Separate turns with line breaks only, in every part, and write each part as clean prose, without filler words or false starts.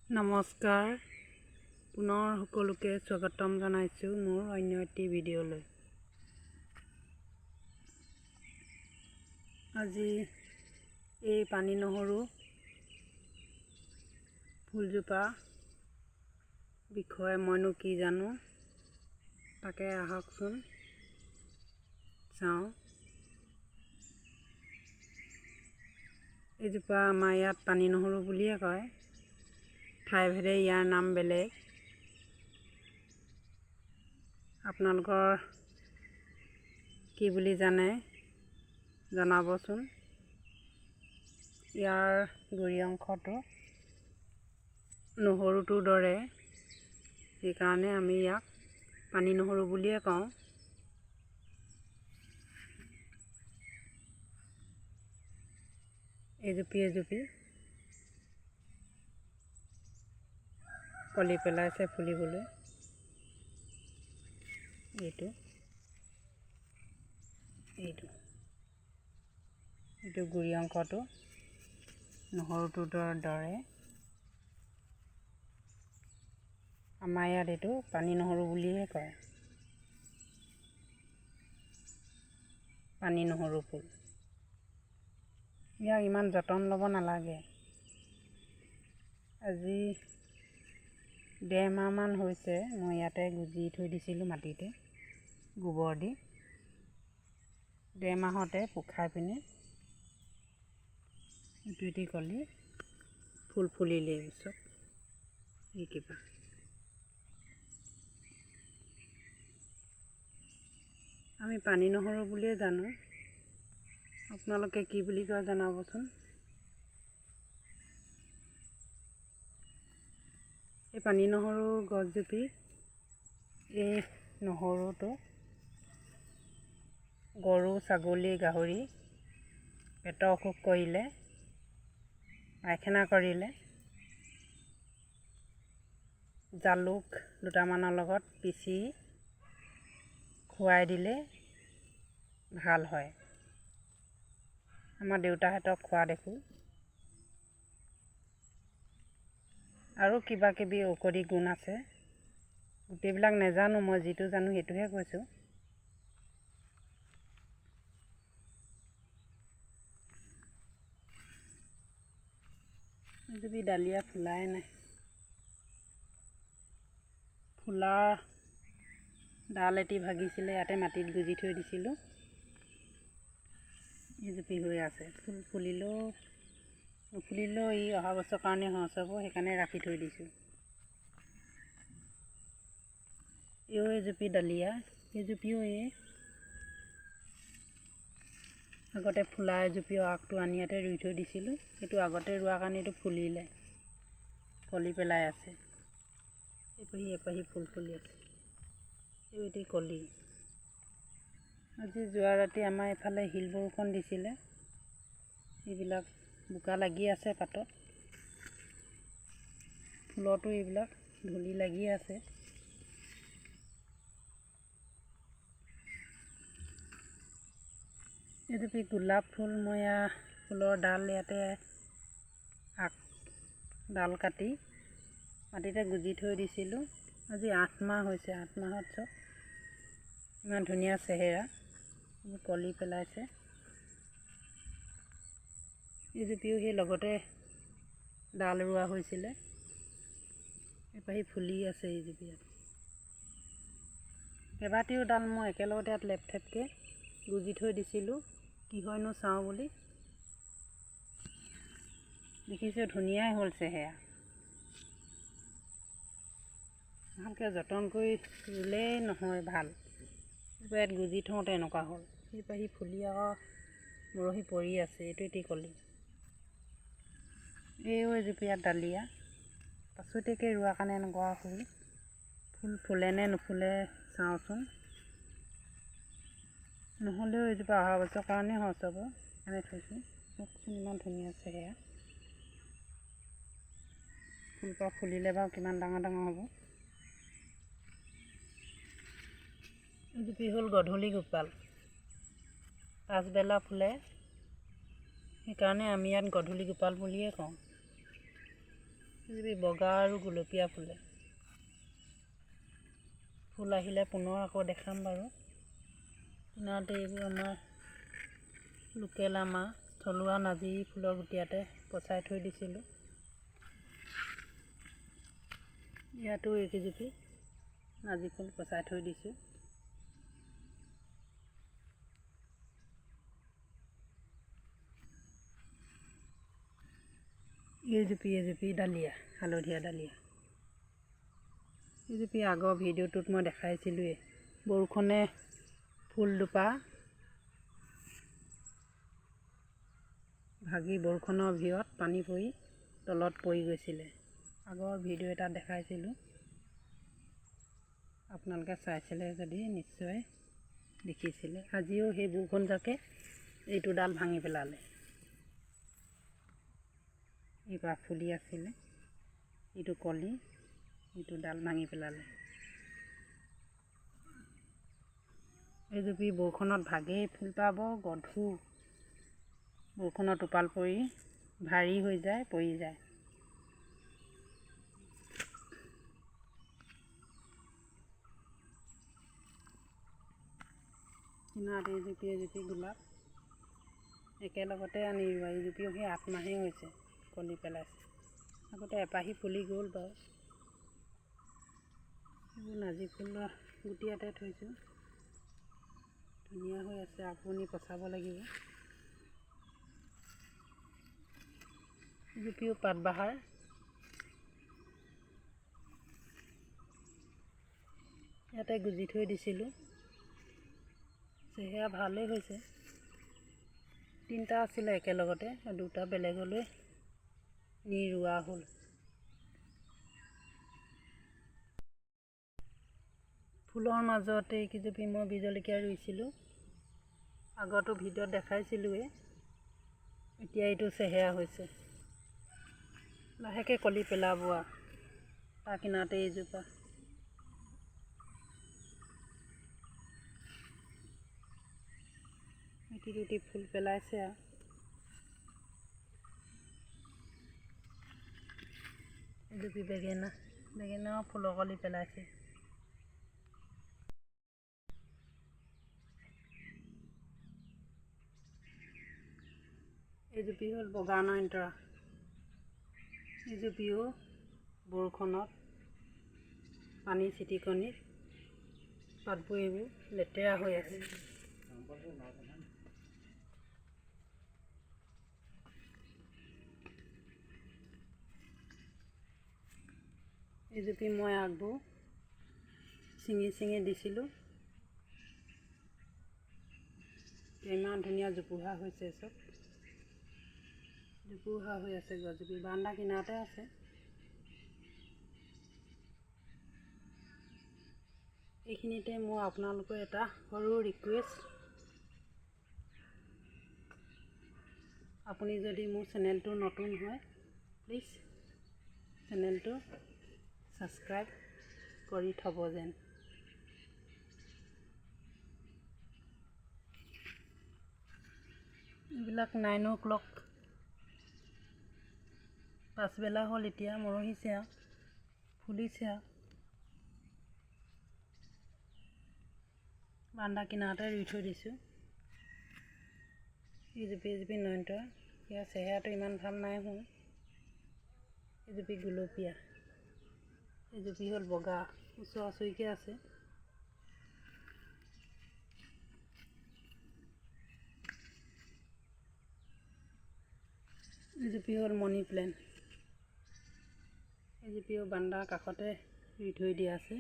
নমস্কাৰ, পুনৰ সকলোকে স্বাগতম জনাইছোঁ মোৰ অন্য এটি ভিডিঅ'লৈ। আজি এই পানী নহৰু ফুলজোপা বিষয়ে মইনো কি জানো, তাকে আহকচোন চাওঁ। এইজোপা আমাৰ ইয়াত পানী নহৰু বুলিয়ে কয়, ঠাইভেদে ইয়াৰ নাম বেলেগ। আপোনালোকৰ কি বুলি জানে জনাবচোন। ইয়াৰ গুৰি অংশটো নহৰুটোৰ দৰে, সেইকাৰণে আমি ইয়াক পানী নহৰু বুলিয়ে কওঁ। এজুপি কলি পেলাইছে ফুলিবলৈ। এইটো গুৰি অংশটো নহৰুটোৰ দৰে। আমাৰ ইয়াত এইটো পানী নহৰু বুলিয়ে কয়, পানী নহৰু ফুল। ইয়াক ইমান যতন ল'ব নালাগে। আজি 1.5 মাহমান হৈছে মই ইয়াতে গুজি থৈ দিছিলোঁ মাটিতে গোবৰ দি। 1.5 মাহতে পোখাই পিনে ইটো কলি ফুল ফুলিলেই পিছত এই কিবা। আমি পানী নহৰু বুলিয়ে জানো, আপোনালোকে কি বুলি কয় জনাবচোন। এই পানী নহৰু গছজোপি, এই নহৰুটো গৰু, ছাগলী, গাহৰি পেটৰ অসুখ কৰিলে, পায়খানা কৰিলে জালুক দুটামানৰ লগত পিচি খুৱাই দিলে ভাল হয়। আমাৰ দেউতাহঁতক খোৱা দেখোঁ। আৰু কিবা কিবি ঔষধি গুণ আছে, গোটেইবিলাক নেজানো, মই যিটো জানো সেইটোহে কৈছোঁ। এইজোপি ডালিয়া ফুলাই নাই, ফুলা ডাল এটি ভাগিছিলে, ইয়াতে মাটিত গুজি থৈ দিছিলোঁ। এইজোপি হৈ আছে, ফুল ফুলিলেও নুফুলিলেও ই অহা বছৰ কাৰণে সহজ হ'ব, সেইকাৰণে ৰাখি থৈ দিছোঁ। এইজোপি ডালিয়া, এইজোপিও আগতে ফুলা এজোপিও আগটো আনি ইয়াতে ৰুই থৈ দিছিলোঁ। সেইটো আগতে ৰোৱাৰ কাৰণে এইটো ফুলিলে, কলি পেলাই আছে। এপাহি ফুল ফুলি আছে। এইটো কলি। আজি যোৱা ৰাতি আমাৰ এইফালে শিল বৰষুণ দিছিলে, এইবিলাক বোকা লাগি আছে পাতত। ফুলতো এইবিলাক ধূলি লাগি আছে। এইজোপি গোলাপ ফুল, মই ফুলৰ ডাল ইয়াতে ডাল কাটি মাটিতে গুজি থৈ দিছিলোঁ। আজি 8 মাহ হৈছে, 8 মাহত চব ইমান ধুনীয়া চেহেৰা, কলি পেলাইছে। এইজোপিও সেই লগতে ডাল ৰোৱা হৈছিলে, এপাহি ফুলি আছে। এইজোপি কেইবাটিও ডাল মই একেলগতে ইয়াত লেপথেপকৈ গুজি থৈ দিছিলোঁ, কি হয়নো চাওঁ বুলি। দেখিছোঁ ধুনীয়াই হ'ল চেহেৰা। ভালকৈ যতন কৰি ৰুলেই নহয় ভাল, ইয়াত গুজি থওঁতে এনেকুৱা হ'ল। সেইপাহি ফুলি আকৌ মৰহি পৰি আছে। এইটো এটি কলি। এজোপি ইয়াত ডালিয়া, পাছতীয়াকৈ ৰোৱাৰ কাৰণে এনেকুৱা হ'ল। ফুল ফুলে নে নুফুলে চাওঁচোন। নহ'লেও এইজোপা অহা বছৰ কাৰণে সহজ হ'ব, সেইকাৰণে থৈছোঁ। চাওকচোন ইমান ধুনীয়া চেহেৰা। ফুলপাহ ফুলিলে বাৰু কিমান ডাঙৰ ডাঙৰ হ'ব। এইজোপি হ'ল গধূলি গোপাল, পাছবেলা ফুলে, সেইকাৰণে আমি ইয়াত গধূলি গোপাল বুলিয়ে কওঁ। বগা আৰু গুলপীয়া ফুলে। ফুল আহিলে পুনৰ আকৌ দেখাম বাৰু। কিনাৰতে এইবোৰ আমাৰ লোকেল আমাৰ থলুৱা নাৰ্জী ফুলৰ গুটিয়াতে পচাই থৈ দিছিলোঁ। ইয়াতো এইকেইজুপি নাৰ্জী ফুল পচাই থৈ দিছোঁ। এজুপি ডালিয়া, হালধীয়া ডালিয়া। এইজুপি আগৰ ভিডিঅ'টোত মই দেখাইছিলোঁৱেই। বৰষুণে ফুলজোপা ভাগি বৰষুণৰ ভিৰত পানী পৰি তলত পৰি গৈছিলে। আগৰ ভিডিঅ' এটা দেখাইছিলোঁ, আপোনালোকে চাইছিলে যদি নিশ্চয় দেখিছিলে। আজিও সেই বৰষুণজাকে এইটো ডাল ভাঙি পেলালে। এইবাৰ ফুলি আছিলে, এইটো কলি, এইটো ডাল ভাঙি পেলালে। এইজুপি বৰষুণত ভাগেই ফুলপাহ বৰ গধুৰ। বৰষুণৰ টোপাল পৰি ভাৰী হৈ যায়, পৰি যায়। কিনাৰত এজুপি গোলাপ একেলগতে আনি এইজুপিও সেই 8 মাহেই হৈছে, কলি পেলাইছে। আগতে এপাহি ফুলি গ'ল বাৰু। এইবোৰ নাৰ্জী ফুলৰ গুটিয়াতে থৈছোঁ, ধুনীয়া হৈ আছে। আপুনি পচাব লাগিব। জুপিও পাতবাহাৰ। ইয়াতে গুজি থৈ দিছিলোঁ, চেহেৰা ভালেই হৈছে। 3টা আছিলে একেলগতে, 2টা বেলেগলৈ নি ৰোৱা হ'ল। ফুলৰ মাজতে এইকেইজুপি মই বিজলকীয়া ৰুইছিলোঁ। আগতো ভিডিঅ'ত দেখাইছিলোঁৱেই। এতিয়া এইটো চেহেৰা হৈছে, লাহেকৈ কলি পেলাব আৰু। তাৰ কিনাৰতে এইজোপা। এটি ফুল পেলাইছে আৰু। এইজুপি বেঙেনাও ফুলৰ কলি পেলাইছে। এইজুপি হ'ল বগা নয়নতৰা। এইজুপিও বৰষুণত পানী ছিটিকণিত পাতবোৰ এইবোৰ লেতেৰা হৈ আছে। এইজুপি মই আগবোৰ ছিঙি দিছিলোঁ। ইমান ধুনীয়া জোপোহা হৈছে, চব জোপোহা হৈ আছে। গছজুপি বাৰান্দা কিনাৰতে আছে। এইখিনিতে মোৰ আপোনালোকৰ এটা সৰু ৰিকুৱেষ্ট, আপুনি যদি মোৰ চেনেলটো নতুন হয়, প্লিজ চেনেলটো ছাবস্ক্ৰাইব কৰি থ'ব যেন। এইবিলাক 9 o'clock পাছবেলা হ'ল, এতিয়া মৰহিছে আৰু ফুলিছে আৰু। বাৰান্দা কিনাৰতে ৰুই থৈ দিছোঁ। এইজুপি নয়নতৰা, ইয়াৰ চেহেৰাটো ইমান ভাল নাই হোৱা। এইজুপি গুলপীয়া, এইজুপি হ'ল বগা, ওচৰা-ওচৰিকৈ আছে। এইজুপি হ'ল মনি প্লেণ্ট। এইজুপিও বাৰান্দাৰ কাষতে ৰুই থৈ দিয়া আছে।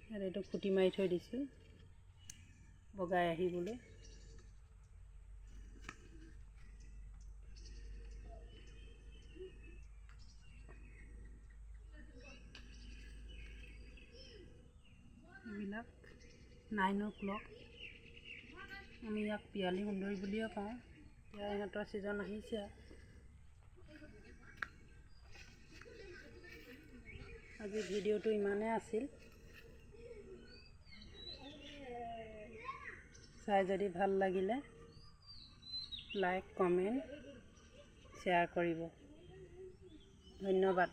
ইয়াত এইটো খুটি মাৰি থৈ দিছোঁ বগাই আহিবলৈ। এইবিলাক 9 o'clock, আমি ইয়াক পিয়ালি সুন্দৰী বুলিয়ে কওঁ। এতিয়া ইহঁতৰ ছিজন আহিছে। আজি ভিডিঅ'টো ইমানেই আছিল। চাই যদি ভাল লাগিলে লাইক, কমেণ্ট, শ্বেয়াৰ কৰিব। ধন্যবাদ।